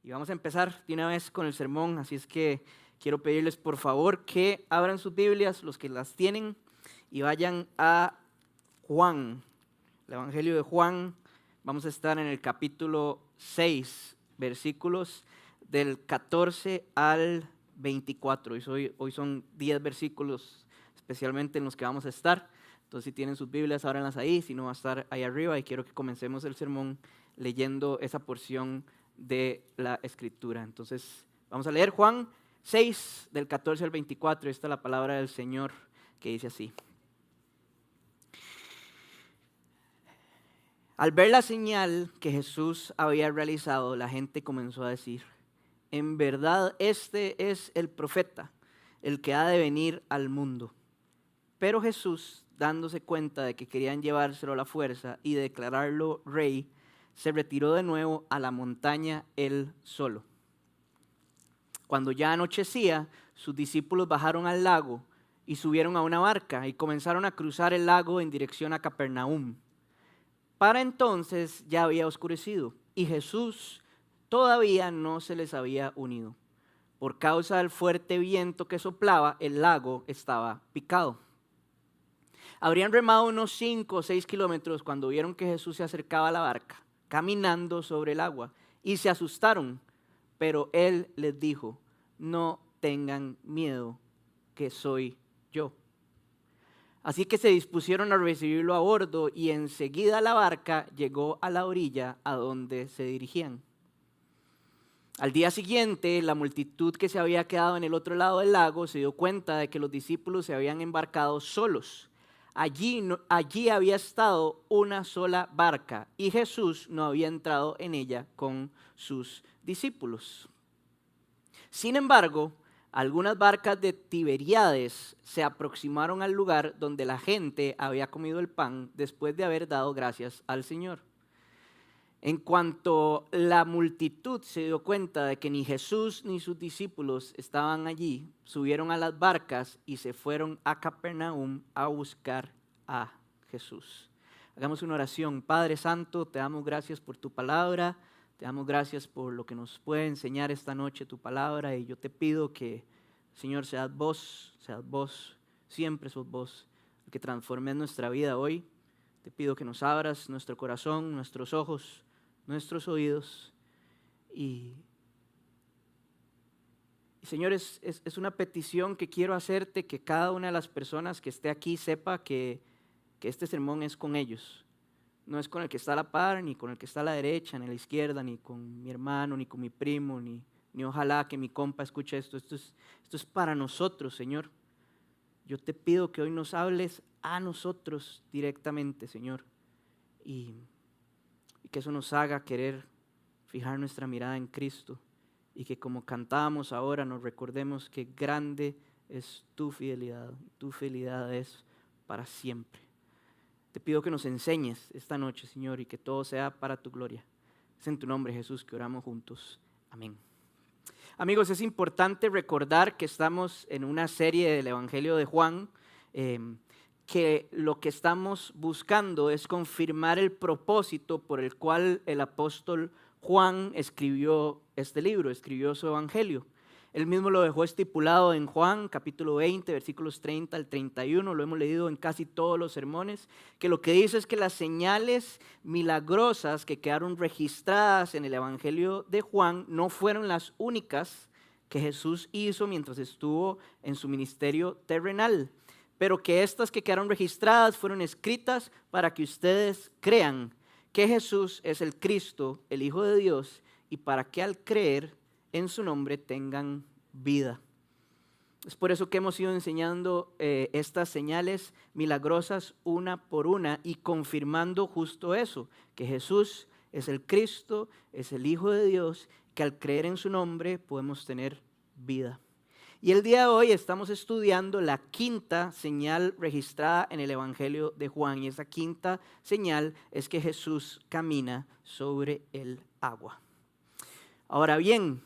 Y vamos a empezar de una vez con el sermón, así es que quiero pedirles por favor que abran sus Biblias, los que las tienen, y vayan a Juan, el Evangelio de Juan. Vamos a estar en el capítulo 6, versículos del 14 al 24. Hoy son 10 versículos especialmente en los que vamos a estar. Entonces si tienen sus Biblias, ábranlas ahí, si no va a estar ahí arriba, y quiero que comencemos el sermón leyendo esa porción de la Escritura. Entonces vamos a leer Juan 6 del 14 al 24. Esta es la palabra del Señor que dice así: Al ver la señal que Jesús había realizado, la gente comenzó a decir: en verdad este es el profeta, el que ha de venir al mundo. Pero Jesús, dándose cuenta de que querían llevárselo a la fuerza y declararlo rey, se retiró de nuevo a la montaña él solo. Cuando ya anochecía, sus discípulos bajaron al lago y subieron a una barca y comenzaron a cruzar el lago en dirección a Capernaum. Para entonces ya había oscurecido y Jesús todavía no se les había unido. Por causa del fuerte viento que soplaba, el lago estaba picado. Habrían remado unos 5 o 6 kilómetros cuando vieron que Jesús se acercaba a la barca, caminando sobre el agua, y se asustaron. Pero él les dijo: no tengan miedo, que soy yo. Así que se dispusieron a recibirlo a bordo, y enseguida la barca llegó a la orilla a donde se dirigían. Al día siguiente, la multitud que se había quedado en el otro lado del lago se dio cuenta de que los discípulos se habían embarcado solos. Allí había estado una sola barca y Jesús no había entrado en ella con sus discípulos. Sin embargo, algunas barcas de Tiberíades se aproximaron al lugar donde la gente había comido el pan después de haber dado gracias al Señor. En cuanto la multitud se dio cuenta de que ni Jesús ni sus discípulos estaban allí, subieron a las barcas y se fueron a Capernaum a buscar a Jesús. Hagamos una oración. Padre Santo, te damos gracias por tu palabra, te damos gracias por lo que nos puede enseñar esta noche tu palabra, y yo te pido que, Señor, seas vos, siempre sos vos, el que transformes nuestra vida hoy. Te pido que nos abras nuestro corazón, nuestros ojos, nuestros oídos, y Señor, es una petición que quiero hacerte, que cada una de las personas que esté aquí sepa que este sermón es con ellos. No es con el que está a la par, ni con el que está a la derecha, ni a la izquierda, ni con mi hermano, ni con mi primo, ni ojalá que mi compa escuche esto. Esto es para nosotros, Señor. Yo te pido que hoy nos hables a nosotros directamente, Señor, y que eso nos haga querer fijar nuestra mirada en Cristo, y que, como cantábamos ahora, nos recordemos que grande es tu fidelidad es para siempre. Te pido que nos enseñes esta noche, Señor, y que todo sea para tu gloria. Es en tu nombre, Jesús, que oramos juntos. Amén. Amigos, es importante recordar que estamos en una serie del Evangelio de Juan, que lo que estamos buscando es confirmar el propósito por el cual el apóstol Juan escribió este libro, escribió su evangelio. Él mismo lo dejó estipulado en Juan capítulo 20, versículos 30 al 31, lo hemos leído en casi todos los sermones, que lo que dice es que las señales milagrosas que quedaron registradas en el evangelio de Juan no fueron las únicas que Jesús hizo mientras estuvo en su ministerio terrenal, pero que estas que quedaron registradas fueron escritas para que ustedes crean que Jesús es el Cristo, el Hijo de Dios, y para que al creer en su nombre tengan vida. Es por eso que hemos ido enseñando estas señales milagrosas una por una, y confirmando justo eso, que Jesús es el Cristo, es el Hijo de Dios, que al creer en su nombre podemos tener vida. Y el día de hoy estamos estudiando la quinta señal registrada en el Evangelio de Juan, y esa quinta señal es que Jesús camina sobre el agua. Ahora bien,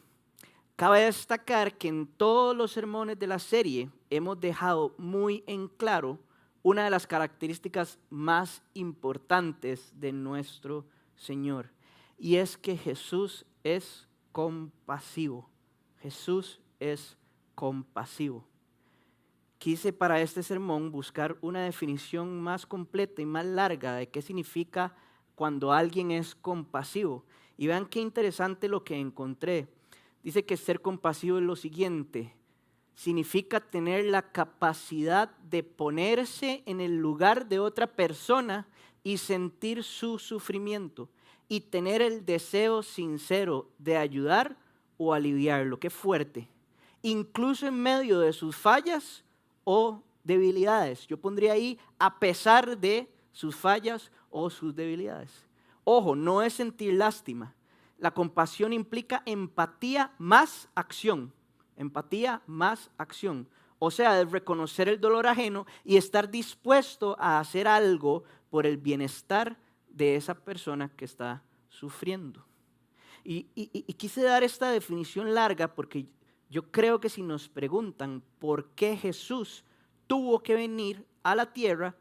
cabe destacar que en todos los sermones de la serie hemos dejado muy en claro una de las características más importantes de nuestro Señor, y es que Jesús es compasivo. Jesús es compasivo. Quise para este sermón buscar una definición más completa y más larga de qué significa cuando alguien es compasivo. Y vean qué interesante lo que encontré. Dice que ser compasivo es lo siguiente: significa tener la capacidad de ponerse en el lugar de otra persona y sentir su sufrimiento y tener el deseo sincero de ayudar o aliviarlo. Qué fuerte. Incluso en medio de sus fallas o debilidades. Yo pondría ahí a pesar de sus fallas o sus debilidades. Ojo, no es sentir lástima. La compasión implica empatía más acción. Empatía más acción. O sea, de reconocer el dolor ajeno y estar dispuesto a hacer algo por el bienestar de esa persona que está sufriendo. Y quise dar esta definición larga porque yo creo que si nos preguntan por qué Jesús tuvo que venir a la tierra,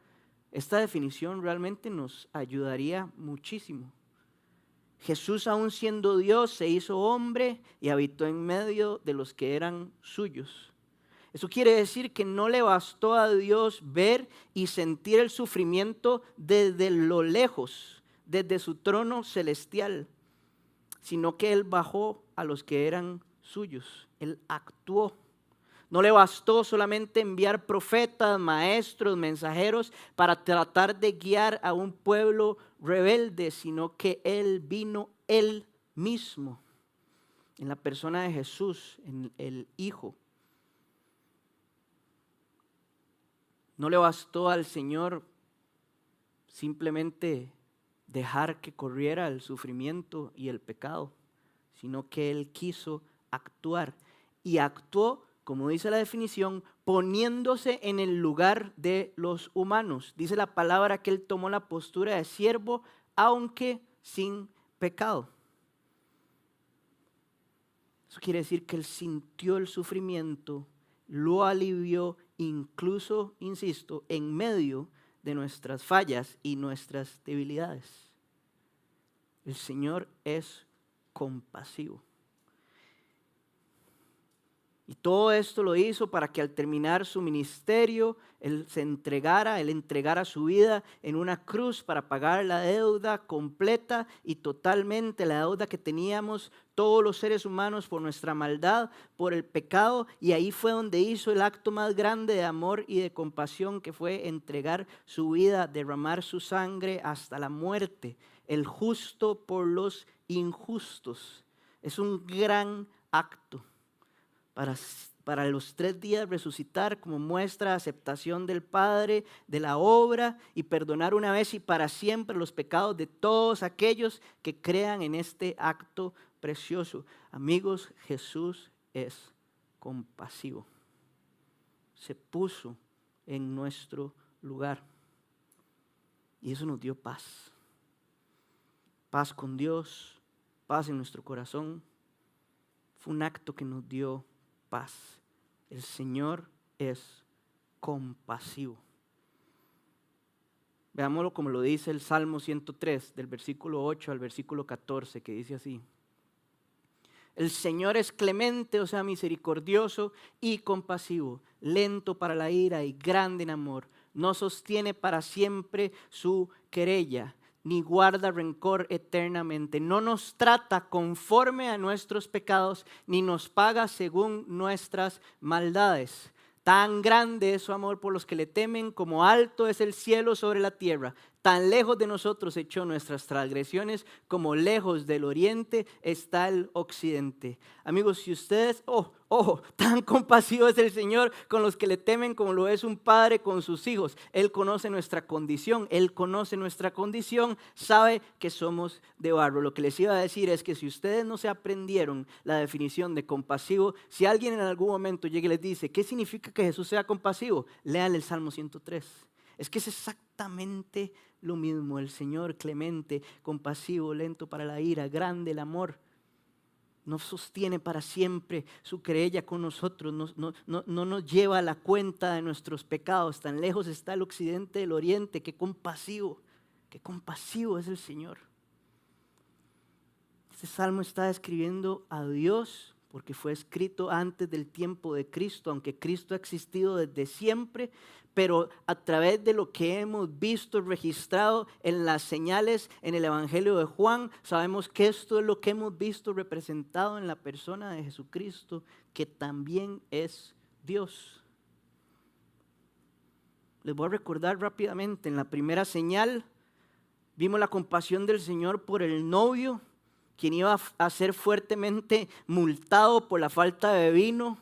esta definición realmente nos ayudaría muchísimo. Jesús, aun siendo Dios, se hizo hombre y habitó en medio de los que eran suyos. Eso quiere decir que no le bastó a Dios ver y sentir el sufrimiento desde lo lejos, desde su trono celestial, sino que Él bajó a los que eran suyos. Él actuó. No le bastó solamente enviar profetas, maestros, mensajeros para tratar de guiar a un pueblo rebelde, sino que Él vino Él mismo, en la persona de Jesús, en el Hijo. No le bastó al Señor simplemente dejar que corriera el sufrimiento y el pecado, sino que Él quiso actuar y actuó, como dice la definición, poniéndose en el lugar de los humanos. Dice la palabra que Él tomó la postura de siervo, aunque sin pecado. Eso quiere decir que Él sintió el sufrimiento, lo alivió, incluso, insisto, en medio de nuestras fallas y nuestras debilidades. El Señor es compasivo. Y todo esto lo hizo para que al terminar su ministerio, Él entregara su vida en una cruz para pagar la deuda completa y totalmente, la deuda que teníamos todos los seres humanos por nuestra maldad, por el pecado. Y ahí fue donde hizo el acto más grande de amor y de compasión, que fue entregar su vida, derramar su sangre hasta la muerte, el justo por los injustos. Es un gran acto. Para los 3 días resucitar como muestra de aceptación del Padre, de la obra, y perdonar una vez y para siempre los pecados de todos aquellos que crean en este acto precioso. Amigos, Jesús es compasivo. Se puso en nuestro lugar y eso nos dio paz. Paz con Dios, paz en nuestro corazón. Fue un acto que nos dio paz. El Señor es compasivo. Veámoslo como lo dice el Salmo 103, del versículo 8 al versículo 14, que dice así: el Señor es clemente, o sea, misericordioso y compasivo, lento para la ira y grande en amor. No sostiene para siempre su querella, ni guarda rencor eternamente. No nos trata conforme a nuestros pecados, ni nos paga según nuestras maldades. Tan grande es su amor por los que le temen, como alto es el cielo sobre la tierra. Tan lejos de nosotros echó nuestras transgresiones, como lejos del oriente está el occidente. Amigos, si ustedes, tan compasivo es el Señor con los que le temen, como lo es un padre con sus hijos. Él conoce nuestra condición, sabe que somos de barro. Lo que les iba a decir es que si ustedes no se aprendieron la definición de compasivo, si alguien en algún momento llega y les dice, ¿qué significa que Jesús sea compasivo? Lean el Salmo 103. Es que es exactamente lo mismo. El Señor clemente, compasivo, lento para la ira, grande el amor. No sostiene para siempre su querella con nosotros, no nos lleva a la cuenta de nuestros pecados. Tan lejos está el occidente del oriente. Qué compasivo es el Señor. Este salmo está describiendo a Dios porque fue escrito antes del tiempo de Cristo, aunque Cristo ha existido desde siempre, pero a través de lo que hemos visto registrado en las señales en el Evangelio de Juan, sabemos que esto es lo que hemos visto representado en la persona de Jesucristo, que también es Dios. Les voy a recordar rápidamente, en la primera señal vimos la compasión del Señor por el novio, quien iba a ser fuertemente multado por la falta de vino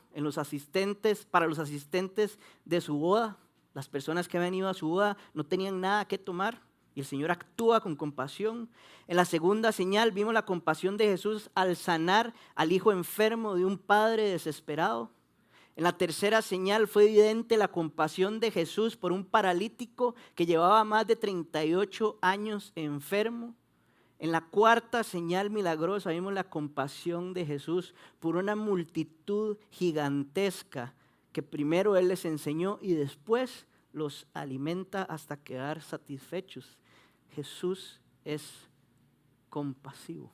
para los asistentes de su boda. Las personas que habían ido a su boda no tenían nada que tomar y el Señor actúa con compasión. En la segunda señal vimos la compasión de Jesús al sanar al hijo enfermo de un padre desesperado. En la tercera señal fue evidente la compasión de Jesús por un paralítico que llevaba más de 38 años enfermo. En la cuarta señal milagrosa vimos la compasión de Jesús por una multitud gigantesca que primero Él les enseñó y después los alimenta hasta quedar satisfechos. Jesús es compasivo.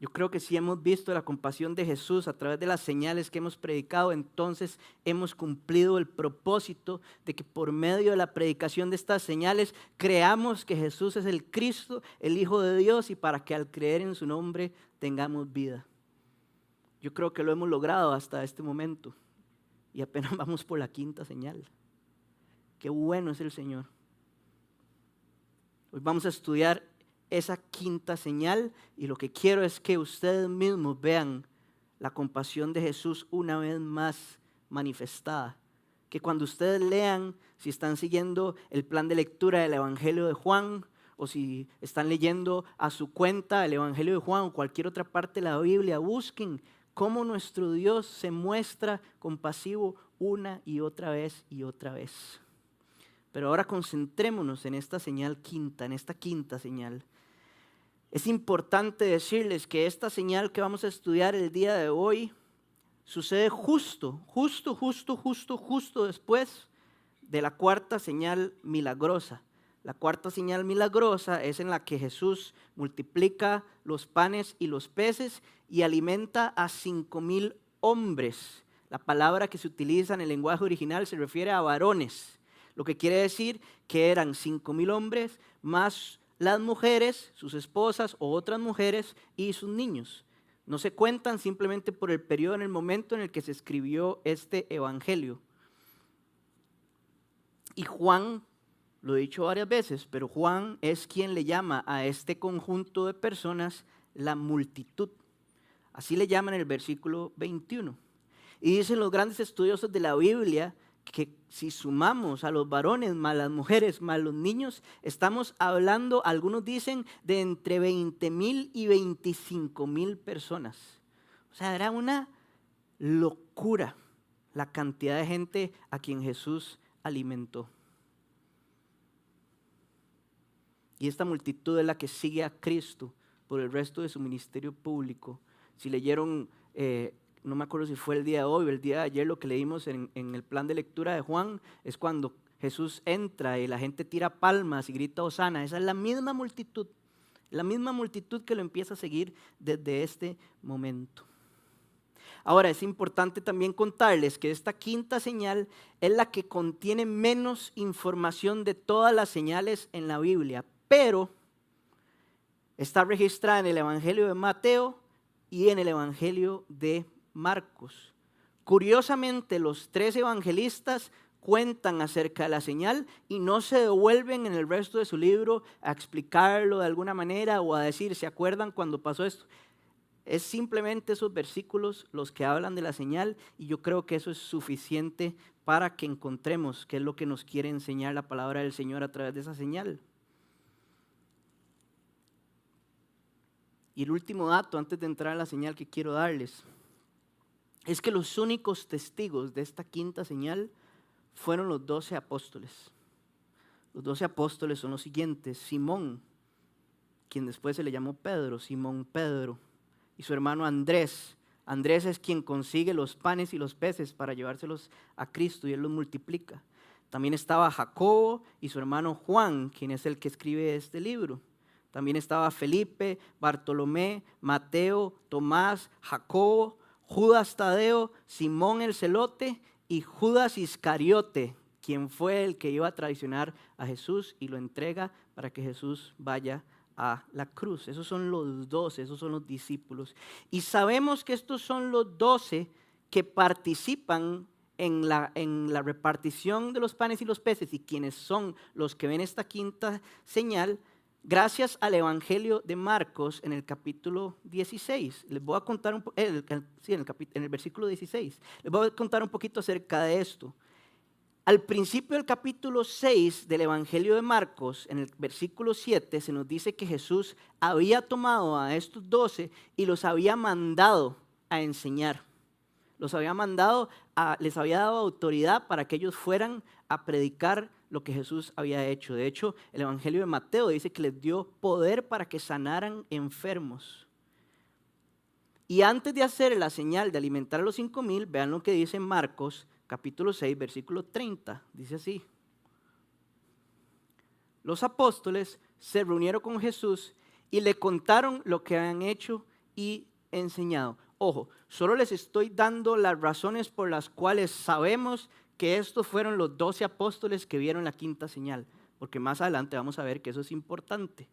Yo creo que si hemos visto la compasión de Jesús a través de las señales que hemos predicado, entonces hemos cumplido el propósito de que por medio de la predicación de estas señales creamos que Jesús es el Cristo, el Hijo de Dios, y para que al creer en su nombre tengamos vida. Yo creo que lo hemos logrado hasta este momento y apenas vamos por la quinta señal. Qué bueno es el Señor. Hoy vamos a estudiar esa quinta señal y lo que quiero es que ustedes mismos vean la compasión de Jesús una vez más manifestada. Que cuando ustedes lean, si están siguiendo el plan de lectura del Evangelio de Juan o si están leyendo a su cuenta el Evangelio de Juan o cualquier otra parte de la Biblia, busquen cómo nuestro Dios se muestra compasivo una y otra vez y otra vez. Pero ahora concentrémonos en esta señal quinta, en esta quinta señal. Es importante decirles que esta señal que vamos a estudiar el día de hoy sucede justo después de la cuarta señal milagrosa. La cuarta señal milagrosa es en la que Jesús multiplica los panes y los peces y alimenta a 5,000 hombres. La palabra que se utiliza en el lenguaje original se refiere a varones, lo que quiere decir que eran 5,000 hombres más las mujeres, sus esposas o otras mujeres y sus niños. No se cuentan simplemente por el periodo en el momento en el que se escribió este evangelio. Y Juan, lo he dicho varias veces, pero Juan es quien le llama a este conjunto de personas la multitud. Así le llaman en el versículo 21. Y dicen los grandes estudiosos de la Biblia que si sumamos a los varones más las mujeres más los niños, estamos hablando, algunos dicen, de entre 20,000 y 25,000 personas. O sea, era una locura la cantidad de gente a quien Jesús alimentó. Y esta multitud es la que sigue a Cristo por el resto de su ministerio público. Si leyeron no me acuerdo si fue el día de hoy o el día de ayer, lo que leímos en el plan de lectura de Juan, es cuando Jesús entra y la gente tira palmas y grita hosana. Esa es la misma multitud que lo empieza a seguir desde este momento. Ahora, es importante también contarles que esta quinta señal es la que contiene menos información de todas las señales en la Biblia, pero está registrada en el Evangelio de Mateo y en el Evangelio de Marcos. Curiosamente, los 3 evangelistas cuentan acerca de la señal y no se devuelven en el resto de su libro a explicarlo de alguna manera o a decir, ¿se acuerdan cuando pasó esto? Es simplemente esos versículos los que hablan de la señal y yo creo que eso es suficiente para que encontremos qué es lo que nos quiere enseñar la palabra del Señor a través de esa señal. Y el último dato antes de entrar a la señal que quiero darles es que los únicos testigos de esta quinta señal fueron los 12 apóstoles. Los 12 apóstoles son los siguientes: Simón, quien después se le llamó Pedro, Simón Pedro, y su hermano Andrés. Andrés es quien consigue los panes y los peces para llevárselos a Cristo y él los multiplica. También estaba Jacobo y su hermano Juan, quien es el que escribe este libro. También estaba Felipe, Bartolomé, Mateo, Tomás, Jacobo, Judas Tadeo, Simón el Celote y Judas Iscariote, quien fue el que iba a traicionar a Jesús y lo entrega para que Jesús vaya a la cruz. Esos son los 12, esos son los discípulos. Y sabemos que estos son los 12 que participan en la repartición de los panes y los peces, y quienes son los que ven esta quinta señal, gracias al Evangelio de Marcos en el capítulo 16. Les voy a contar en el versículo 16. Les voy a contar un poquito acerca de esto. Al principio del capítulo 6 del Evangelio de Marcos, en el versículo 7, se nos dice que Jesús había tomado a estos 12 y los había mandado a enseñar. Los había mandado, les había dado autoridad para que ellos fueran a predicar lo que Jesús había hecho. De hecho, el Evangelio de Mateo dice que les dio poder para que sanaran enfermos. Y antes de hacer la señal de alimentar a los 5,000, vean lo que dice Marcos, capítulo 6, versículo 30. Dice así: los apóstoles se reunieron con Jesús y le contaron lo que habían hecho y enseñado. Ojo, solo les estoy dando las razones por las cuales sabemos que estos fueron los 12 apóstoles que vieron la quinta señal, porque más adelante vamos a ver que eso es importante.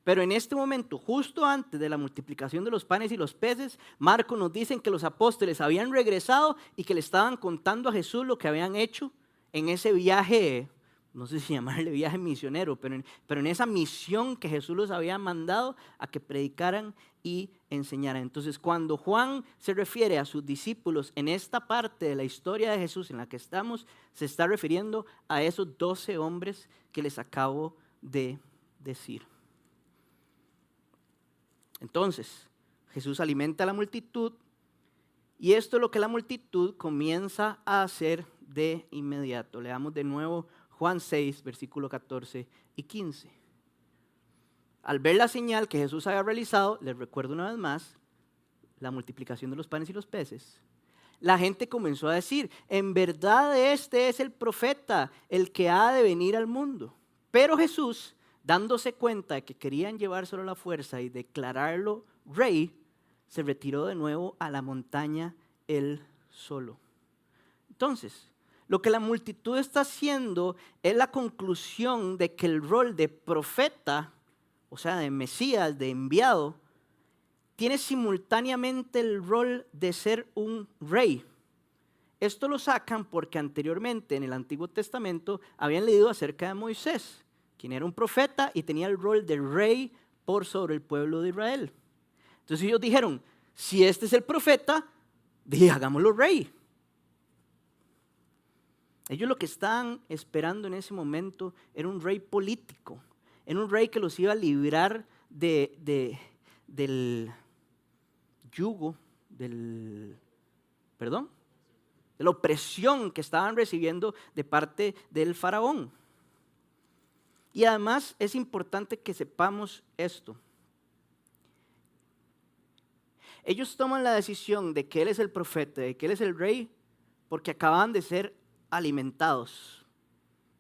Pero en este momento, justo antes de la multiplicación de los panes y los peces, Marcos nos dice que los apóstoles habían regresado y que le estaban contando a Jesús lo que habían hecho en ese viaje, no sé si llamarle viaje misionero, pero en esa misión que Jesús los había mandado a que predicaran y enseñaran. Entonces, cuando Juan se refiere a sus discípulos en esta parte de la historia de Jesús en la que estamos, se está refiriendo a esos 12 hombres que les acabo de decir. Entonces, Jesús alimenta a la multitud y esto es lo que la multitud comienza a hacer de inmediato. Leamos de nuevo Juan 6, versículo 14 y 15. Al ver la señal que Jesús había realizado, les recuerdo una vez más, la multiplicación de los panes y los peces, la gente comenzó a decir: en verdad este es el profeta, el que ha de venir al mundo. Pero Jesús, dándose cuenta de que querían llevárselo a la fuerza y declararlo rey, se retiró de nuevo a la montaña él solo. Entonces, lo que la multitud está haciendo es la conclusión de que el rol de profeta, o sea, de Mesías, de enviado, tiene simultáneamente el rol de ser un rey. Esto lo sacan porque anteriormente en el Antiguo Testamento habían leído acerca de Moisés, quien era un profeta y tenía el rol de rey por sobre el pueblo de Israel. Entonces ellos dijeron: si este es el profeta, hagámoslo rey. Ellos lo que estaban esperando en ese momento era un rey político, era un rey que los iba a librar del yugo, de la opresión que estaban recibiendo de parte del faraón. Y además es importante que sepamos esto. Ellos toman la decisión de que Él es el profeta, de que Él es el rey, porque acababan de ser alimentados.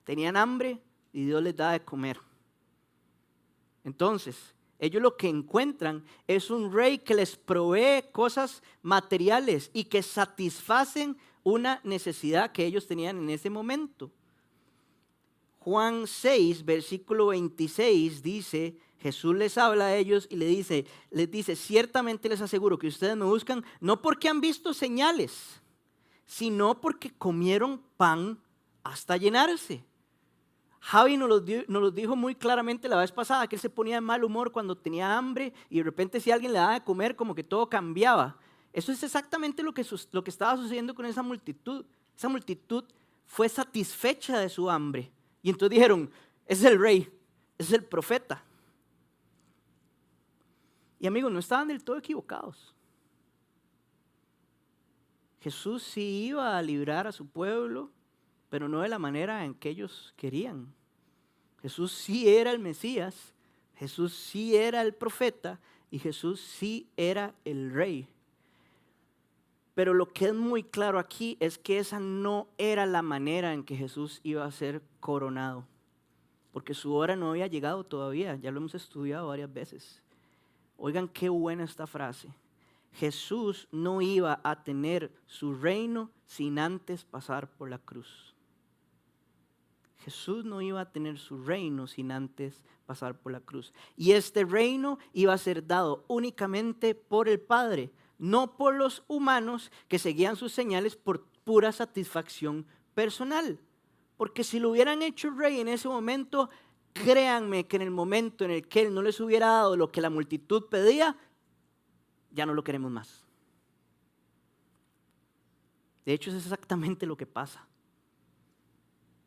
Tenían hambre y Dios les da de comer. Entonces, ellos lo que encuentran es un rey que les provee cosas materiales y que satisfacen una necesidad que ellos tenían en ese momento. Juan 6, versículo 26 dice: Jesús les habla a ellos y les dice: ciertamente les aseguro que ustedes me buscan no porque han visto señales, sino porque comieron pan hasta llenarse. Javi nos lo dijo muy claramente la vez pasada, que él se ponía de mal humor cuando tenía hambre y de repente si alguien le daba de comer como que todo cambiaba. Eso es exactamente lo que estaba sucediendo con esa multitud. Esa multitud fue satisfecha de su hambre. Y entonces dijeron: ese es el rey, ese es el profeta. Y amigos, no estaban del todo equivocados. Jesús sí iba a librar a su pueblo, pero no de la manera en que ellos querían. Jesús sí era el Mesías, Jesús sí era el profeta y Jesús sí era el rey. Pero lo que es muy claro aquí es que esa no era la manera en que Jesús iba a ser coronado. porque su hora no había llegado todavía, ya lo hemos estudiado varias veces. Oigan qué buena esta frase. Jesús no iba a tener su reino sin antes pasar por la cruz. Jesús no iba a tener su reino sin antes pasar por la cruz. Y este reino iba a ser dado únicamente por el Padre, no por los humanos que seguían sus señales por pura satisfacción personal. Porque si lo hubieran hecho rey en ese momento, créanme que en el momento en el que Él no les hubiera dado lo que la multitud pedía, ya no lo queremos más. De hecho, es exactamente lo que pasa.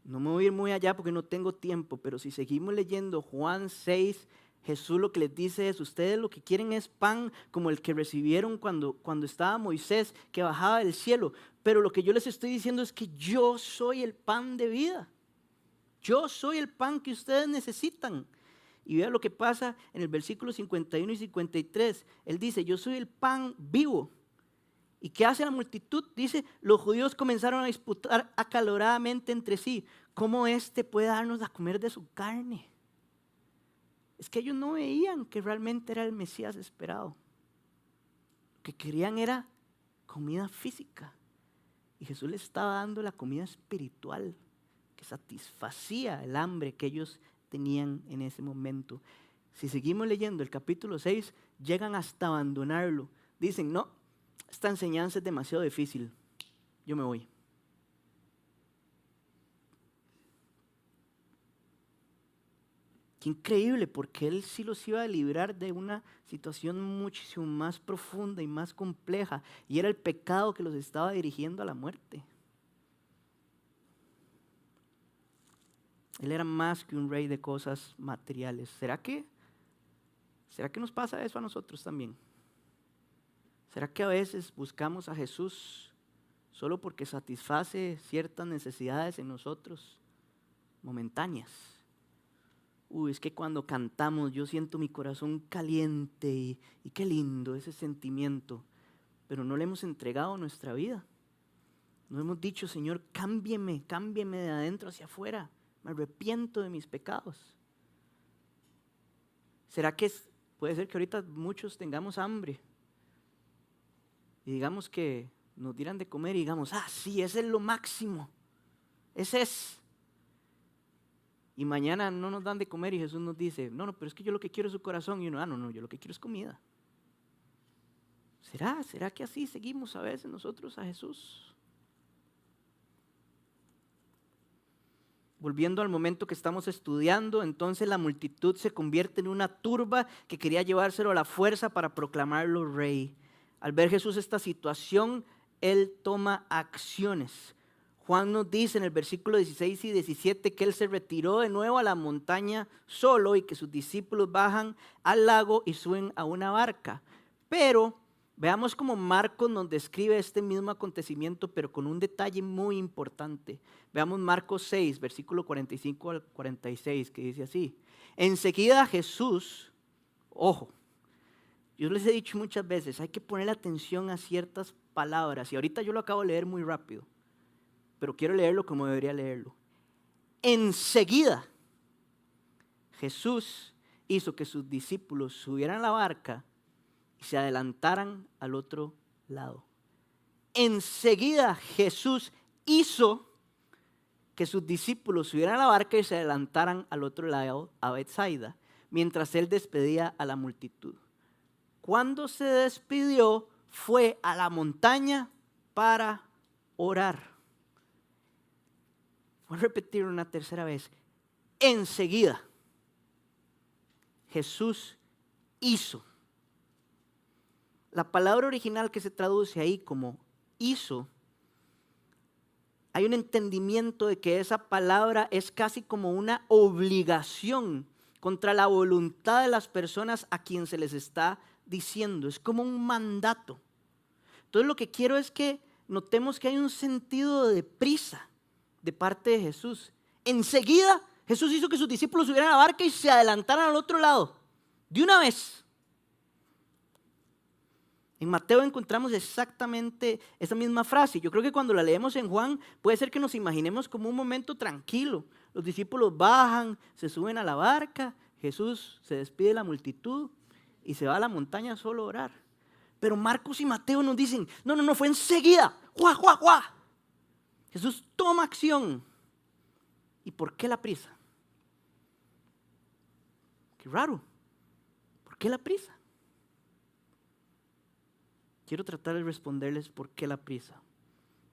No me voy a ir muy allá porque no tengo tiempo, pero si seguimos leyendo Juan 6, Jesús lo que les dice es: ustedes lo que quieren es pan como el que recibieron cuando estaba Moisés, que bajaba del cielo. Pero lo que yo les estoy diciendo es que yo soy el pan de vida. Yo soy el pan que ustedes necesitan. Y vean lo que pasa en el versículo 51 y 53. Él dice: yo soy el pan vivo. ¿Y qué hace la multitud? Dice: los judíos comenzaron a disputar acaloradamente entre sí. ¿Cómo éste puede darnos a comer de su carne? Es que ellos no veían que realmente era el Mesías esperado. Lo que querían era comida física. Y Jesús les estaba dando la comida espiritual que satisfacía el hambre que ellos tenían en ese momento. Si seguimos leyendo el capítulo 6, llegan hasta abandonarlo. Dicen: no, esta enseñanza es demasiado difícil, yo me voy. Qué increíble, porque Él sí los iba a librar de una situación muchísimo más profunda y más compleja, y era el pecado que los estaba dirigiendo a la muerte. Él era más que un rey de cosas materiales. ¿Será que nos pasa eso a nosotros también? ¿Será que a veces buscamos a Jesús solo porque satisface ciertas necesidades en nosotros, momentáneas? Es que cuando cantamos yo siento mi corazón caliente y qué lindo ese sentimiento, pero no le hemos entregado nuestra vida. No hemos dicho: Señor, cámbieme de adentro hacia afuera, me arrepiento de mis pecados. ¿Será que puede ser que ahorita muchos tengamos hambre y digamos que nos dieran de comer y digamos: sí, ese es lo máximo, ese es? Y mañana no nos dan de comer y Jesús nos dice: no, pero es que yo lo que quiero es su corazón. Y uno: no, yo lo que quiero es comida. ¿Será que así seguimos a veces nosotros a Jesús? Volviendo al momento que estamos estudiando, entonces la multitud se convierte en una turba que quería llevárselo a la fuerza para proclamarlo rey. Al ver Jesús esta situación, Él toma acciones. Juan nos dice en el versículo 16 y 17 que Él se retiró de nuevo a la montaña solo y que sus discípulos bajan al lago y suben a una barca. Pero veamos cómo Marcos nos describe este mismo acontecimiento, pero con un detalle muy importante. Veamos Marcos 6, versículo 45 al 46, que dice así: enseguida Jesús, ojo, yo les he dicho muchas veces, hay que poner atención a ciertas palabras, y ahorita yo lo acabo de leer muy rápido, pero quiero leerlo como debería leerlo. Enseguida Jesús hizo que sus discípulos subieran a la barca y se adelantaran al otro lado. Enseguida Jesús hizo que sus discípulos subieran a la barca y se adelantaran al otro lado, a Betsaida, mientras Él despedía a la multitud. Cuando se despidió, fue a la montaña para orar. Voy a repetirlo una tercera vez. Enseguida Jesús hizo. La palabra original que se traduce ahí como hizo, hay un entendimiento de que esa palabra es casi como una obligación contra la voluntad de las personas a quien se les está diciendo. Es como un mandato. Entonces lo que quiero es que notemos que hay un sentido de prisa de parte de Jesús. Enseguida Jesús hizo que sus discípulos subieran a la barca y se adelantaran al otro lado. De una vez. En Mateo encontramos exactamente esa misma frase. Yo creo que cuando la leemos en Juan puede ser que nos imaginemos como un momento tranquilo. Los discípulos bajan, se suben a la barca, Jesús se despide de la multitud y se va a la montaña solo a orar. Pero Marcos y Mateo nos dicen, no, fue enseguida, ¡guau, guau, guau! Jesús toma acción. ¿Y por qué la prisa? Qué raro. ¿Por qué la prisa? Quiero tratar de responderles por qué la prisa.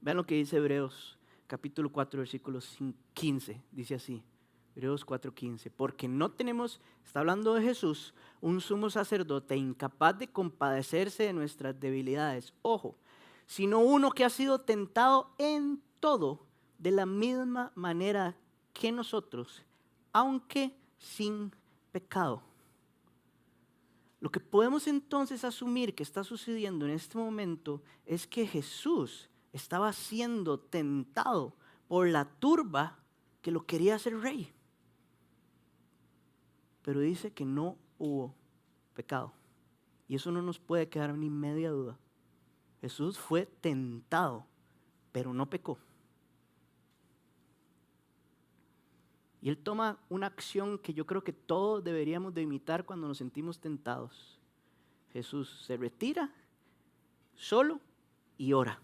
Vean lo que dice Hebreos, capítulo 4, versículo 15. Dice así, Hebreos 4:15. Porque no tenemos, está hablando de Jesús, un sumo sacerdote incapaz de compadecerse de nuestras debilidades. Ojo, sino uno que ha sido tentado en todo de la misma manera que nosotros, aunque sin pecado. Lo que podemos entonces asumir que está sucediendo en este momento es que Jesús estaba siendo tentado por la turba que lo quería hacer rey. Pero dice que no hubo pecado. Y eso no nos puede quedar ni media duda. Jesús fue tentado, pero no pecó. Y Él toma una acción que yo creo que todos deberíamos de imitar cuando nos sentimos tentados. Jesús se retira solo y ora.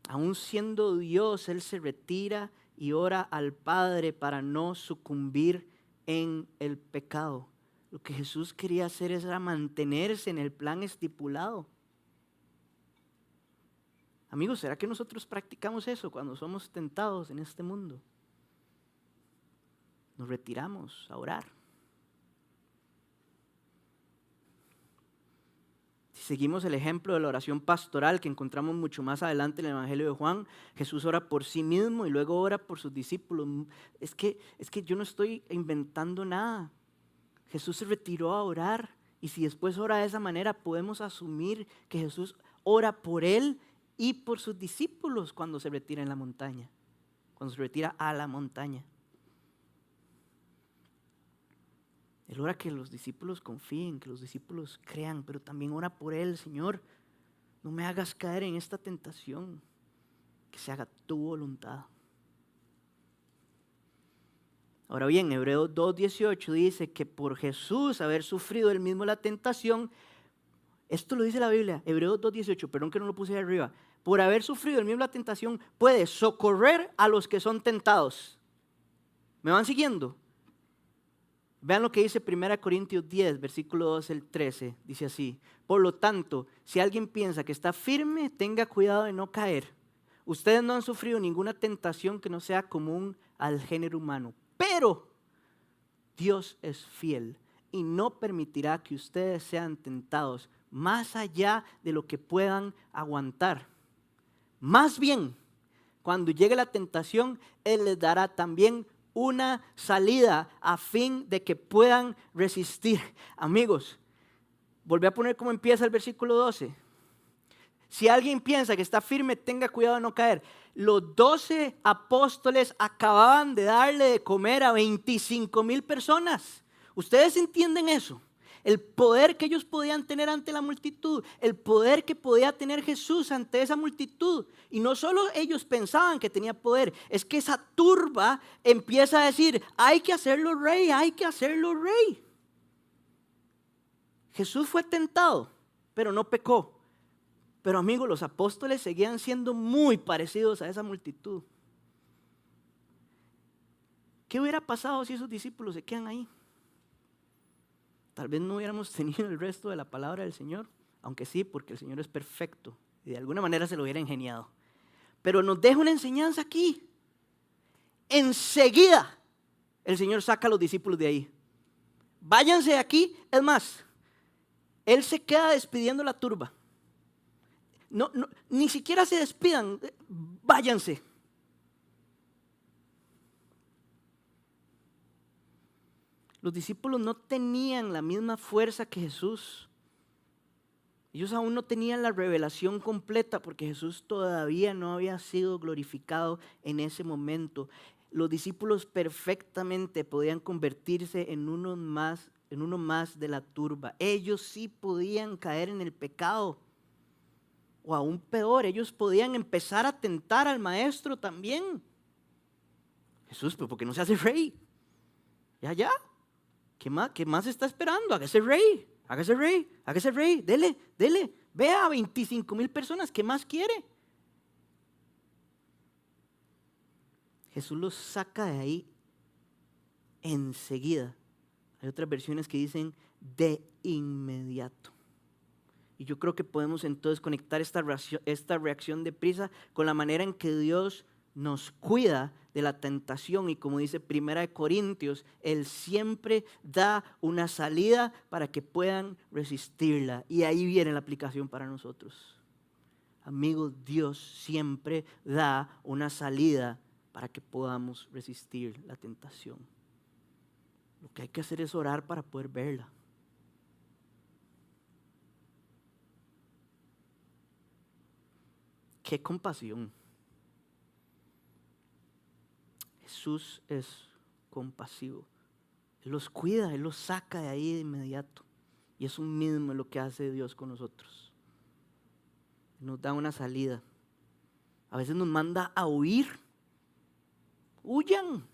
Aún siendo Dios, Él se retira y ora al Padre para no sucumbir en el pecado. Lo que Jesús quería hacer era mantenerse en el plan estipulado. Amigos, ¿será que nosotros practicamos eso cuando somos tentados en este mundo? Nos retiramos a orar. Si seguimos el ejemplo de la oración pastoral que encontramos mucho más adelante en el Evangelio de Juan, Jesús ora por sí mismo y luego ora por sus discípulos. Es que yo no estoy inventando nada. Jesús se retiró a orar y si después ora de esa manera, podemos asumir que Jesús ora por él y por sus discípulos cuando se retira en la montaña, cuando se retira a la montaña. Él ora que los discípulos confíen, que los discípulos crean, pero también ora por él, Señor, no me hagas caer en esta tentación, que se haga tu voluntad. Ahora bien, Hebreos 2:18 dice que por Jesús haber sufrido él mismo la tentación, esto lo dice la Biblia, Hebreos 2:18, perdón que no lo puse ahí arriba, por haber sufrido él mismo la tentación, puede socorrer a los que son tentados. ¿Me van siguiendo? Vean lo que dice 1 Corintios 10, versículo 12 al 13, dice así: por lo tanto, si alguien piensa que está firme, tenga cuidado de no caer. Ustedes no han sufrido ninguna tentación que no sea común al género humano, pero Dios es fiel y no permitirá que ustedes sean tentados más allá de lo que puedan aguantar. Más bien, cuando llegue la tentación, Él les dará también una salida a fin de que puedan resistir. Amigos, volví a poner cómo empieza el versículo 12. Si alguien piensa que está firme, tenga cuidado de no caer. Los 12 apóstoles acababan de darle de comer a 25,000 personas. ¿Ustedes entienden eso? El poder que ellos podían tener ante la multitud, el poder que podía tener Jesús ante esa multitud. Y no solo ellos pensaban que tenía poder, es que esa turba empieza a decir, hay que hacerlo rey, hay que hacerlo rey. Jesús fue tentado, pero no pecó. Pero amigos, los apóstoles seguían siendo muy parecidos a esa multitud. ¿Qué hubiera pasado si esos discípulos se quedan ahí? Tal vez no hubiéramos tenido el resto de la palabra del Señor, aunque sí, porque el Señor es perfecto y de alguna manera se lo hubiera ingeniado. Pero nos deja una enseñanza aquí. Enseguida el Señor saca a los discípulos de ahí. Váyanse de aquí. Es más, Él se queda despidiendo la turba. No, ni siquiera se despidan, váyanse. Los discípulos no tenían la misma fuerza que Jesús. Ellos aún no tenían la revelación completa porque Jesús todavía no había sido glorificado en ese momento. Los discípulos perfectamente podían convertirse en uno más de la turba. Ellos sí podían caer en el pecado. o aún peor, ellos podían empezar a tentar al maestro también. Jesús, pero ¿por qué no se hace rey? Ya. Qué más está esperando? Hágase rey, dele. Vea a 25,000 personas, ¿qué más quiere? Jesús los saca de ahí enseguida. Hay otras versiones que dicen de inmediato. Y yo creo que podemos entonces conectar esta reacción de prisa con la manera en que Dios nos cuida de la tentación. Y como dice 1 Corintios, Él siempre da una salida para que puedan resistirla. Y ahí viene la aplicación para nosotros. Amigos, Dios siempre da una salida para que podamos resistir la tentación. Lo que hay que hacer es orar para poder verla. ¡Qué compasión! Jesús es compasivo. Él los cuida, Él los saca de ahí de inmediato. Y eso mismo es lo que hace Dios con nosotros. Nos da una salida. A veces nos manda a huir. ¡Huyan!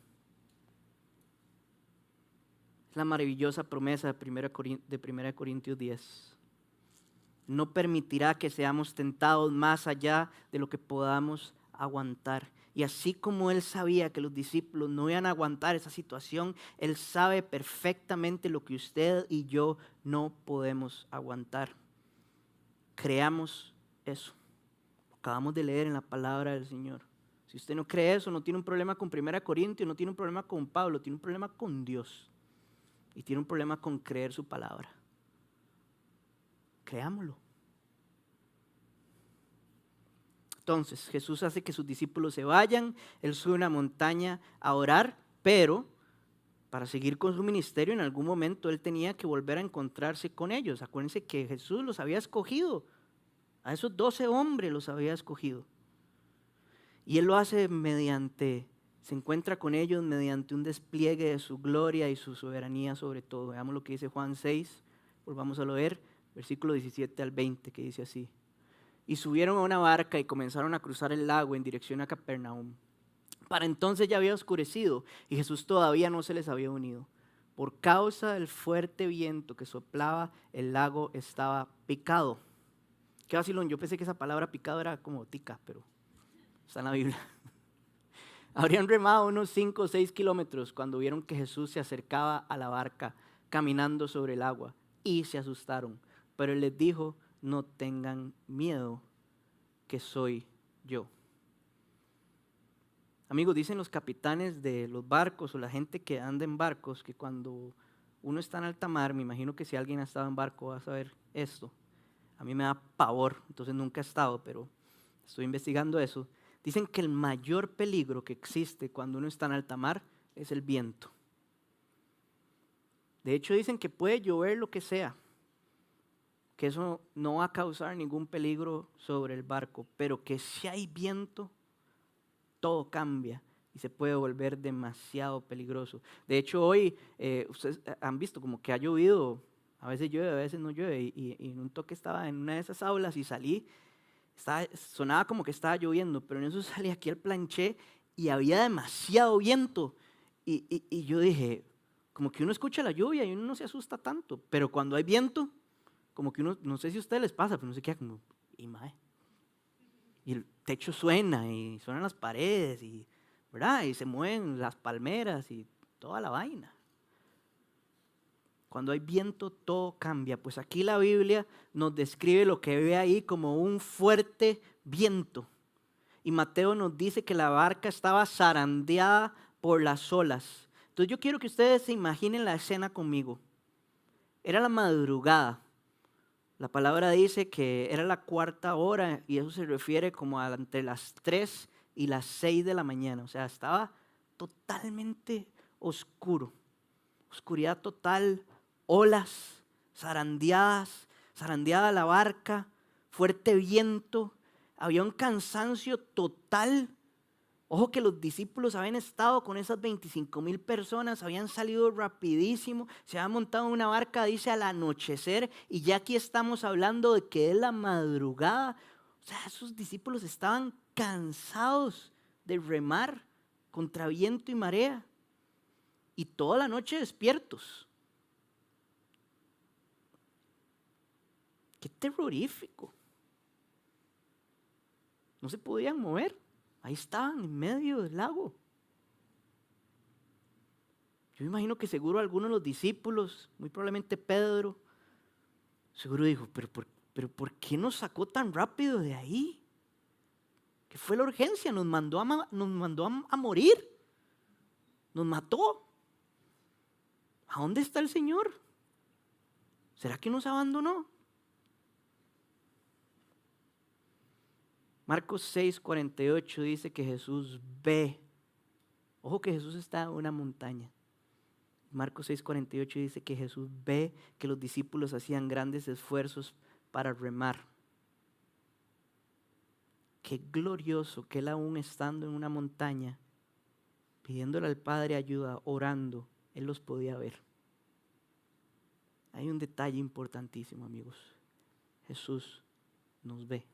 Es la maravillosa promesa de 1 Corintios 10. No permitirá que seamos tentados más allá de lo que podamos aguantar. Y así como Él sabía que los discípulos no iban a aguantar esa situación, Él sabe perfectamente lo que usted y yo no podemos aguantar. Creamos eso. Lo acabamos de leer en la palabra del Señor. Si usted no cree eso, no tiene un problema con 1 Corintios, no tiene un problema con Pablo, tiene un problema con Dios. Y tiene un problema con creer su palabra. Creámoslo. Entonces Jesús hace que sus discípulos se vayan, Él sube a una montaña a orar, pero para seguir con su ministerio en algún momento Él tenía que volver a encontrarse con ellos. Acuérdense que Jesús los había escogido, a esos 12 hombres los había escogido. Y Él lo hace se encuentra con ellos mediante un despliegue de su gloria y su soberanía sobre todo. Veamos lo que dice Juan 6, volvamos a leer. Versículo 17 al 20, que dice así. Y subieron a una barca y comenzaron a cruzar el lago en dirección a Capernaum. Para entonces ya había oscurecido y Jesús todavía no se les había unido. Por causa del fuerte viento que soplaba, el lago estaba picado. Qué vacilón, yo pensé que esa palabra picado era como tica, pero está en la Biblia. Habrían remado unos 5 o 6 kilómetros cuando vieron que Jesús se acercaba a la barca caminando sobre el agua y se asustaron. Pero Él les dijo, no tengan miedo, que soy yo. Amigos, dicen los capitanes de los barcos o la gente que anda en barcos que cuando uno está en alta mar, me imagino que si alguien ha estado en barco va a saber esto. A mí me da pavor, entonces nunca he estado, pero estoy investigando eso. Dicen que el mayor peligro que existe cuando uno está en alta mar es el viento. De hecho, dicen que puede llover lo que sea, que eso no va a causar ningún peligro sobre el barco, pero que si hay viento, todo cambia y se puede volver demasiado peligroso. De hecho, hoy ustedes han visto como que ha llovido, a veces llueve, a veces no llueve, y en un toque estaba en una de esas aulas y salí, sonaba como que estaba lloviendo, pero en eso salí aquí al planché y había demasiado viento, y yo dije, como que uno escucha la lluvia y uno no se asusta tanto, pero cuando hay viento, como que uno, no sé si a ustedes les pasa, pero uno se queda como, y el techo suena, y suenan las paredes, ¿verdad? Y se mueven las palmeras y toda la vaina. Cuando hay viento, todo cambia. Pues aquí la Biblia nos describe lo que ve ahí como un fuerte viento. Y Mateo nos dice que la barca estaba zarandeada por las olas. Entonces yo quiero que ustedes se imaginen la escena conmigo. Era la madrugada. La palabra dice que era la 4ª hora y eso se refiere como entre las 3 y las 6 de la mañana. O sea, estaba totalmente oscuro. Oscuridad total, olas, zarandeada la barca, fuerte viento. Había un cansancio total. Ojo que los discípulos habían estado con esas 25,000 personas, habían salido rapidísimo, se habían montado en una barca, dice al anochecer, y ya aquí estamos hablando de que es la madrugada. O O sea, esos discípulos estaban cansados de remar contra viento y marea y toda la noche despiertos. Qué terrorífico. No se podían mover. Ahí estaban en medio del lago. Yo imagino que seguro algunos de los discípulos, muy probablemente Pedro, seguro dijo, pero ¿por qué nos sacó tan rápido de ahí? ¿Qué fue la urgencia? Nos mandó a morir. Nos mató. ¿A dónde está el Señor? ¿Será que nos abandonó? Marcos 6:48 dice que Jesús ve. Ojo que Jesús está en una montaña. Marcos 6:48 dice que Jesús ve que los discípulos hacían grandes esfuerzos para remar. Qué glorioso que él, aún estando en una montaña, pidiéndole al Padre ayuda, orando, él los podía ver. Hay un detalle importantísimo, amigos. Jesús nos ve.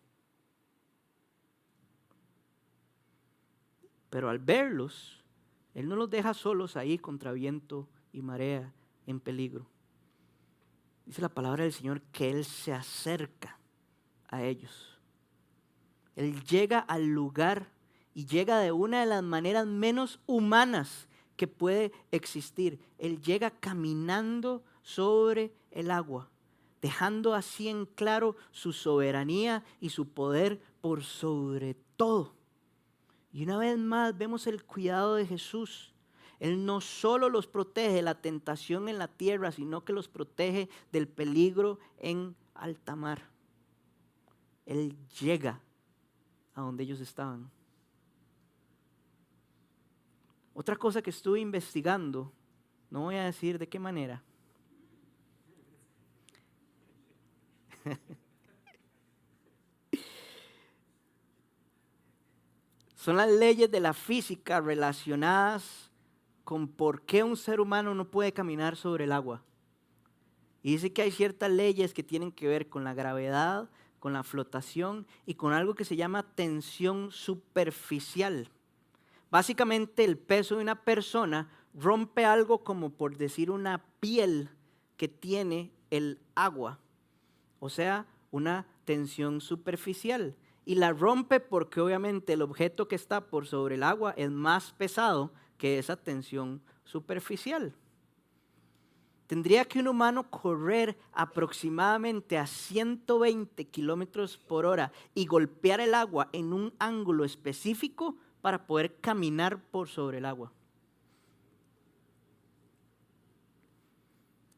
Pero al verlos, él no los deja solos ahí contra viento y marea, en peligro. Dice la palabra del Señor que Él se acerca a ellos. Él llega al lugar y llega de una de las maneras menos humanas que puede existir. Él llega caminando sobre el agua, dejando así en claro su soberanía y su poder por sobre todo. Y una vez más vemos el cuidado de Jesús. Él no solo los protege de la tentación en la tierra, sino que los protege del peligro en alta mar. Él llega a donde ellos estaban. Otra cosa que estuve investigando, no voy a decir de qué manera. Son las leyes de la física relacionadas con por qué un ser humano no puede caminar sobre el agua. Y dice que hay ciertas leyes que tienen que ver con la gravedad, con la flotación y con algo que se llama tensión superficial. Básicamente el peso de una persona rompe algo como, por decir, una piel que tiene el agua. O sea, una tensión superficial. Y la rompe porque obviamente el objeto que está por sobre el agua es más pesado que esa tensión superficial. Tendría que un humano correr aproximadamente a 120 kilómetros por hora y golpear el agua en un ángulo específico para poder caminar por sobre el agua.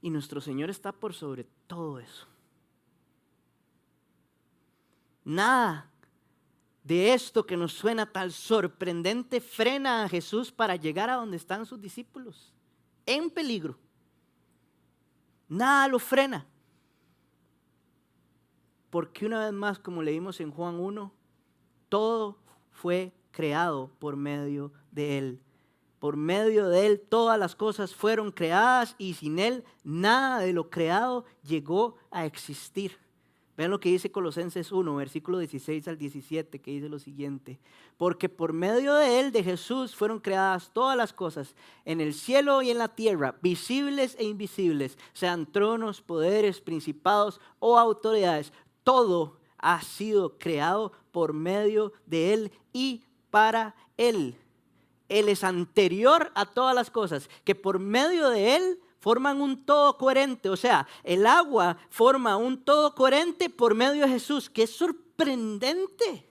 Y nuestro Señor está por sobre todo eso. Nada de esto que nos suena tan sorprendente frena a Jesús para llegar a donde están sus discípulos, en peligro. Nada lo frena. Porque una vez más, como leímos en Juan 1, todo fue creado por medio de Él. Por medio de Él todas las cosas fueron creadas y sin Él nada de lo creado llegó a existir. Vean lo que dice Colosenses 1, versículo 16 al 17, que dice lo siguiente. Porque por medio de Él, de Jesús, fueron creadas todas las cosas, en el cielo y en la tierra, visibles e invisibles, sean tronos, poderes, principados o autoridades. Todo ha sido creado por medio de Él y para Él. Él es anterior a todas las cosas, que por medio de Él forman un todo coherente. O sea, el agua forma un todo coherente por medio de Jesús, que es sorprendente.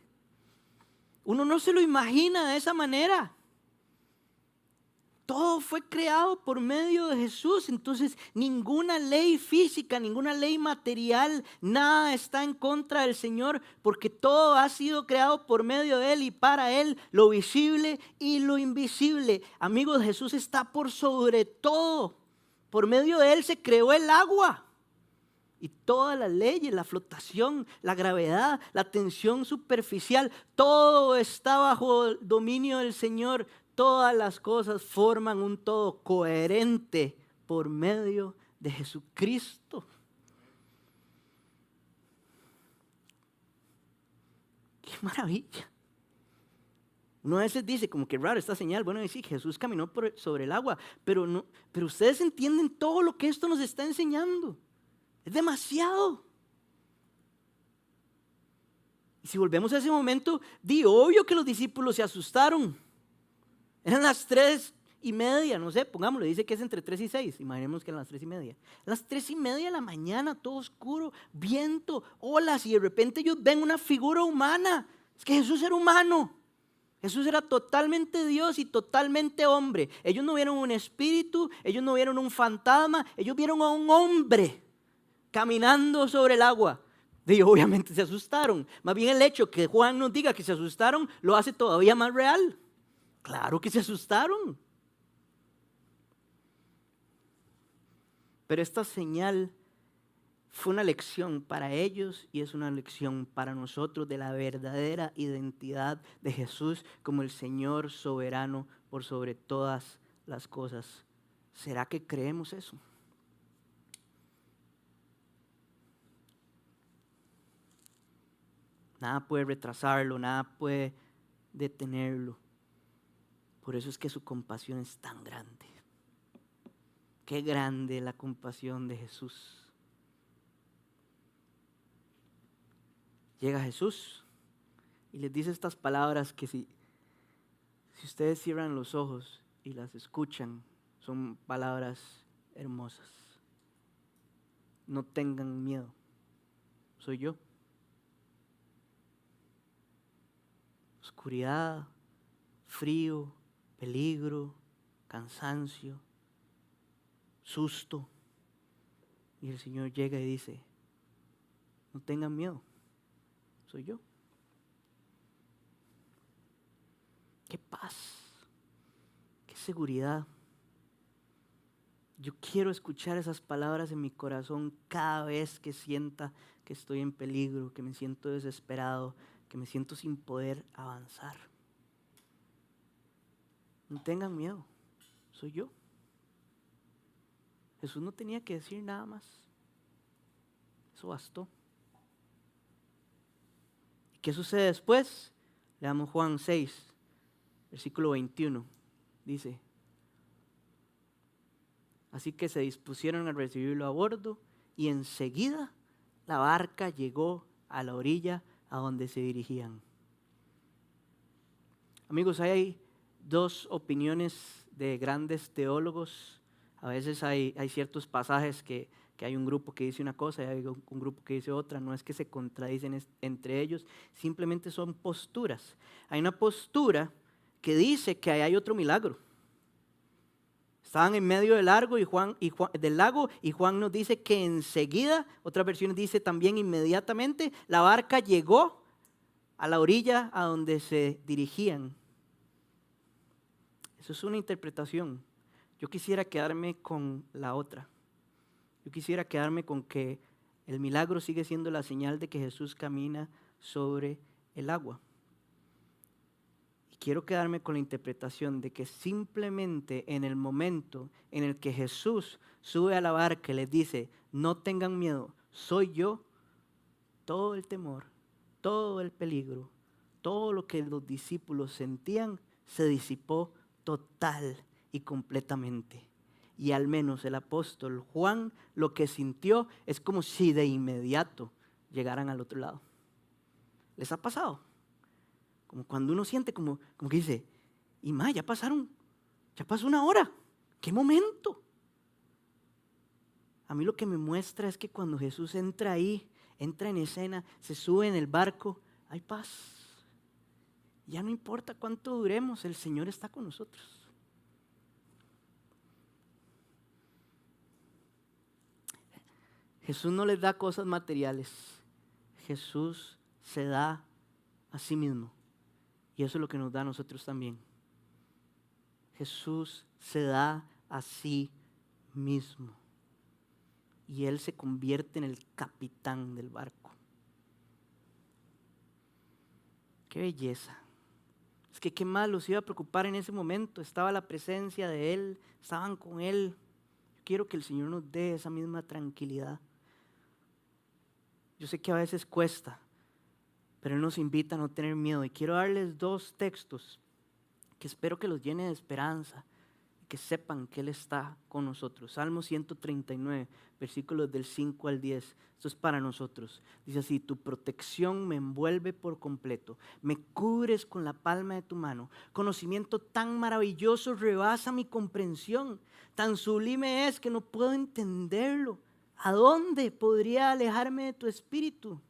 Uno no se lo imagina de esa manera. Todo fue creado por medio de Jesús. Entonces, ninguna ley física, ninguna ley material, nada está en contra del Señor, porque todo ha sido creado por medio de Él y para Él, lo visible y lo invisible. Amigos, Jesús está por sobre todo. Por medio de Él se creó el agua. Y todas las leyes, la flotación, la gravedad, la tensión superficial, todo está bajo el dominio del Señor. Todas las cosas forman un todo coherente por medio de Jesucristo. ¡Qué maravilla! Uno a veces dice, como que raro esta señal. Bueno, sí, Jesús caminó sobre el agua, pero ustedes entienden todo lo que esto nos está enseñando. Es demasiado. Y si volvemos a ese momento, obvio que los discípulos se asustaron. Eran las 3:30, no sé, pongámoslo, dice que es entre 3 y 6, imaginemos que eran las 3:30. Las 3:30 de la mañana, todo oscuro, viento, olas, y de repente ellos ven una figura humana. Es que Jesús era humano. Jesús era totalmente Dios y totalmente hombre. Ellos no vieron un espíritu, ellos no vieron un fantasma, ellos vieron a un hombre caminando sobre el agua. Y obviamente se asustaron. Más bien el hecho que Juan nos diga que se asustaron lo hace todavía más real. Claro que se asustaron. Pero esta señal fue una lección para ellos y es una lección para nosotros de la verdadera identidad de Jesús como el Señor soberano por sobre todas las cosas. ¿Será que creemos eso? Nada puede retrasarlo, nada puede detenerlo. Por eso es que su compasión es tan grande. Qué grande la compasión de Jesús. Llega Jesús y les dice estas palabras que si ustedes cierran los ojos y las escuchan, son palabras hermosas. No tengan miedo, soy yo. Oscuridad, frío, peligro, cansancio, susto. Y el Señor llega y dice, no tengan miedo, soy yo. Qué paz, qué seguridad. Yo quiero escuchar esas palabras en mi corazón cada vez que sienta que estoy en peligro, que me siento desesperado, que me siento sin poder avanzar. No tengan miedo, soy yo. Jesús no tenía que decir nada más. Eso bastó. ¿Qué sucede después? Leamos Juan 6, versículo 21. Dice, así que se dispusieron a recibirlo a bordo y enseguida la barca llegó a la orilla a donde se dirigían. Amigos, hay dos opiniones de grandes teólogos. A veces hay ciertos pasajes que hay un grupo que dice una cosa y hay un grupo que dice otra. No es que se contradicen entre ellos, simplemente son posturas. Hay una postura que dice que ahí hay otro milagro. Estaban en medio del lago y Juan nos dice que enseguida, otras versiones dice también inmediatamente, la barca llegó a la orilla a donde se dirigían. Eso es una interpretación. Yo quisiera quedarme con la otra. Yo quisiera quedarme con que el milagro sigue siendo la señal de que Jesús camina sobre el agua. Y quiero quedarme con la interpretación de que simplemente en el momento en el que Jesús sube a la barca y les dice, no tengan miedo, soy yo, todo el temor, todo el peligro, todo lo que los discípulos sentían se disipó total y completamente. Y al menos el apóstol Juan lo que sintió es como si de inmediato llegaran al otro lado. ¿Les ha pasado? Como cuando uno siente como que dice, y más, ya pasó una hora, ¿qué momento? A mí lo que me muestra es que cuando Jesús entra ahí, entra en escena, se sube en el barco, hay paz. Ya no importa cuánto duremos, el Señor está con nosotros. Jesús no les da cosas materiales. Jesús se da a sí mismo. Y eso es lo que nos da a nosotros también. Jesús se da a sí mismo. Y Él se convierte en el capitán del barco. ¡Qué belleza! Es que qué más los iba a preocupar en ese momento. Estaba la presencia de Él, estaban con Él. Yo quiero que el Señor nos dé esa misma tranquilidad. Yo sé que a veces cuesta. pero Él nos invita a no tener miedo. Y quiero darles 2 textos que espero que los llene de esperanza, que sepan que Él está con nosotros. Salmo 139, versículos del 5 al 10. Esto es para nosotros. Dice así: tu protección me envuelve por completo, me cubres con la palma de tu mano. Conocimiento tan maravilloso rebasa mi comprensión, tan sublime es que no puedo entenderlo. ¿A dónde podría alejarme de tu espíritu?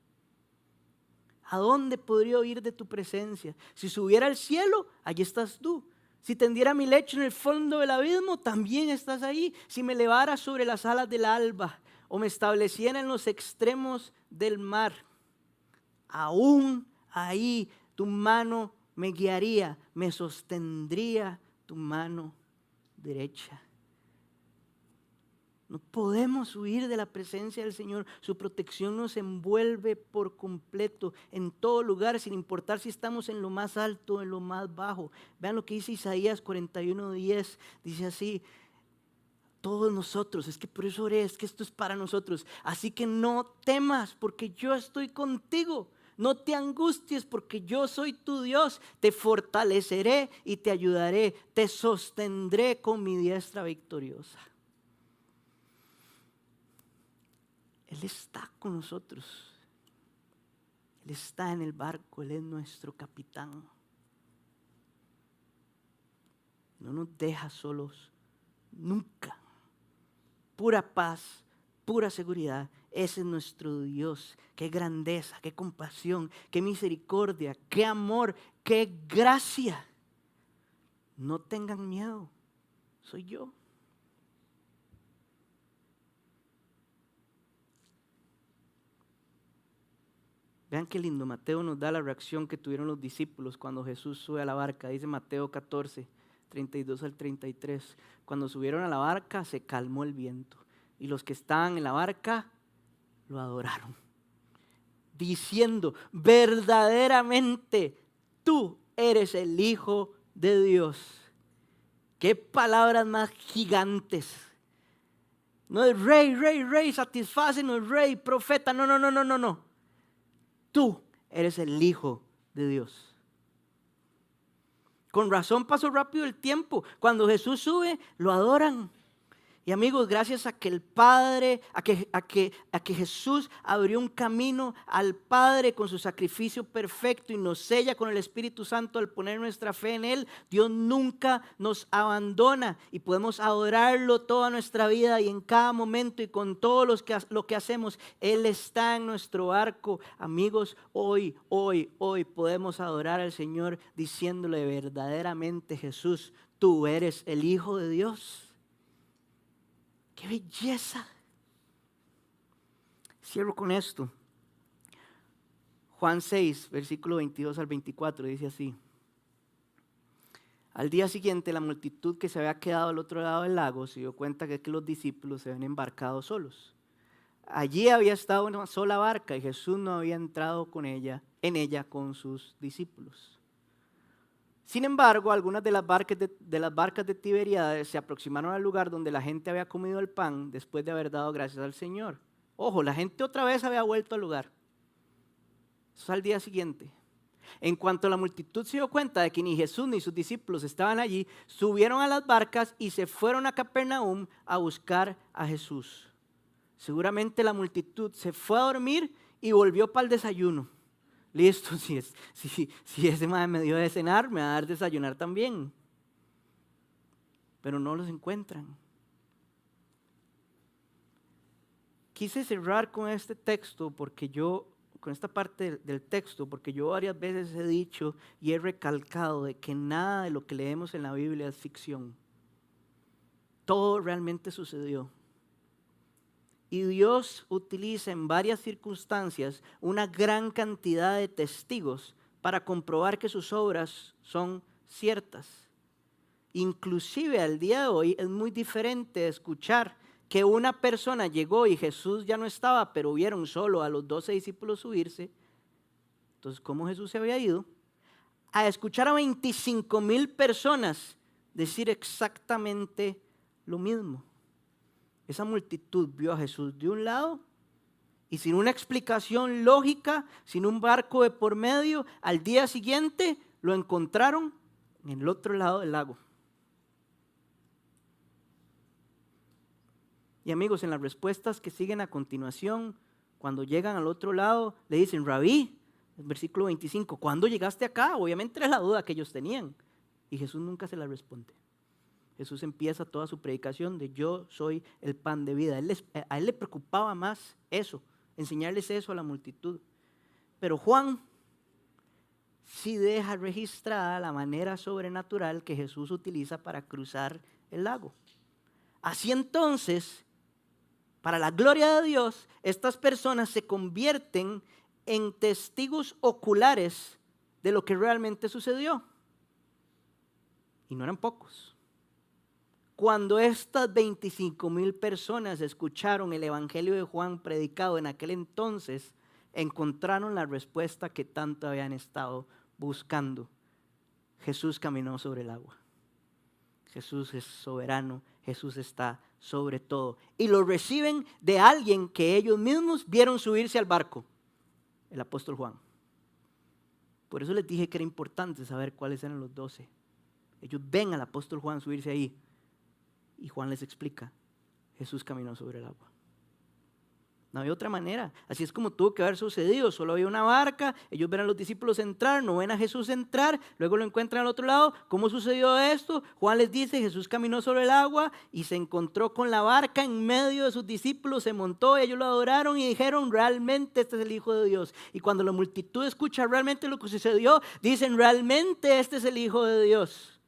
¿A dónde podría huir de tu presencia? Si subiera al cielo, allí estás tú. Si tendiera mi lecho en el fondo del abismo, también estás ahí. Si me elevara sobre las alas del alba o me estableciera en los extremos del mar, aún ahí tu mano me guiaría, me sostendría tu mano derecha. No podemos huir de la presencia del Señor. Su protección nos envuelve por completo en todo lugar, sin importar si estamos en lo más alto o en lo más bajo. Vean lo que dice Isaías 41:10. Dice así: todos nosotros, es que por eso oré, es que esto es para nosotros. Así que no temas, porque yo estoy contigo. No te angusties, porque yo soy tu Dios. Te fortaleceré y te ayudaré. Te sostendré con mi diestra victoriosa. Él está con nosotros. Él está en el barco. Él es nuestro capitán. No nos deja solos nunca. Pura paz, pura seguridad. Ese es nuestro Dios. Qué grandeza, qué compasión, qué misericordia, qué amor, qué gracia. No tengan miedo. Soy yo. Vean qué lindo, Mateo nos da la reacción que tuvieron los discípulos cuando Jesús sube a la barca. Dice Mateo 14, 32 al 33. Cuando subieron a la barca se calmó el viento y los que estaban en la barca lo adoraron, diciendo: verdaderamente tú eres el Hijo de Dios. Qué palabras más gigantes. No es rey, rey, rey, satisfácenos, rey, profeta. No, no, no, no, no, no. Tú eres el Hijo de Dios. Con razón pasó rápido el tiempo. Cuando Jesús sube, lo adoran. Y amigos, gracias a que el Padre, a que Jesús abrió un camino al Padre con su sacrificio perfecto y nos sella con el Espíritu Santo al poner nuestra fe en Él, Dios nunca nos abandona y podemos adorarlo toda nuestra vida y en cada momento y con todo lo que hacemos. Él está en nuestro barco. Amigos, hoy podemos adorar al Señor diciéndole verdaderamente: Jesús, tú eres el Hijo de Dios. ¡Qué belleza! Cierro con esto. Juan 6, versículo 22 al 24, dice así: al día siguiente, la multitud que se había quedado al otro lado del lago se dio cuenta que los discípulos se habían embarcado solos. Allí había estado una sola barca y Jesús no había entrado en ella con sus discípulos. Sin embargo, algunas de las barcas de Tiberíades se aproximaron al lugar donde la gente había comido el pan después de haber dado gracias al Señor. Ojo, la gente otra vez había vuelto al lugar. Eso es al día siguiente. En cuanto la multitud se dio cuenta de que ni Jesús ni sus discípulos estaban allí, subieron a las barcas y se fueron a Capernaum a buscar a Jesús. Seguramente la multitud se fue a dormir y volvió para el desayuno. Listo, si ese madre me dio de cenar, me va a dar desayunar también. Pero no los encuentran. Quise cerrar con este texto con esta parte del texto, porque yo varias veces he dicho y he recalcado de que nada de lo que leemos en la Biblia es ficción. Todo realmente sucedió. Y Dios utiliza en varias circunstancias una gran cantidad de testigos para comprobar que sus obras son ciertas. Inclusive al día de hoy es muy diferente escuchar que una persona llegó y Jesús ya no estaba, pero vieron solo a los 12 discípulos subirse. Entonces, ¿cómo Jesús se había ido? A escuchar a 25,000 personas decir exactamente lo mismo. Esa multitud vio a Jesús de un lado Y sin una explicación lógica, sin un barco de por medio, al día siguiente lo encontraron en el otro lado del lago. Y amigos, en las respuestas que siguen a continuación, cuando llegan al otro lado, le dicen, Rabí, versículo 25, ¿cuándo llegaste acá? Obviamente era la duda que ellos tenían. Y Jesús nunca se la responde. Jesús empieza toda su predicación de yo soy el pan de vida. A él le preocupaba más eso, enseñarles eso a la multitud. Pero Juan sí deja registrada la manera sobrenatural que Jesús utiliza para cruzar el lago. Así entonces, para la gloria de Dios, estas personas se convierten en testigos oculares de lo que realmente sucedió. Y no eran pocos. Cuando estas 25,000 personas escucharon el evangelio de Juan predicado en aquel entonces, encontraron la respuesta que tanto habían estado buscando. Jesús caminó sobre el agua. Jesús es soberano, Jesús está sobre todo. Y lo reciben de alguien que ellos mismos vieron subirse al barco, el apóstol Juan. Por eso les dije que era importante saber cuáles eran los 12. Ellos ven al apóstol Juan subirse ahí y Juan les explica, Jesús caminó sobre el agua. No había otra manera, así es como tuvo que haber sucedido, solo había una barca, ellos ven a los discípulos entrar, no ven a Jesús entrar, luego lo encuentran al otro lado. ¿Cómo sucedió esto? Juan les dice, Jesús caminó sobre el agua y se encontró con la barca en medio de sus discípulos, se montó, ellos lo adoraron y dijeron, realmente este es el Hijo de Dios. Y cuando la multitud escucha realmente lo que sucedió, dicen, realmente este es el Hijo de Dios.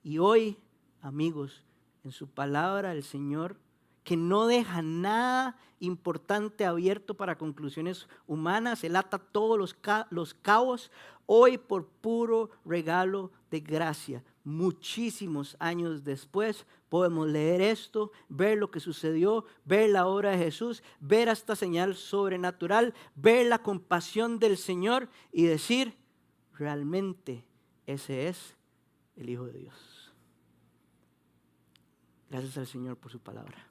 Y hoy, amigos, en su palabra el Señor, que no deja nada importante abierto para conclusiones humanas, Él ata todos los cabos, hoy por puro regalo de gracia, muchísimos años después, podemos leer esto, ver lo que sucedió, ver la obra de Jesús, ver esta señal sobrenatural, ver la compasión del Señor y decir, realmente ese es el Hijo de Dios. Gracias al Señor por su palabra.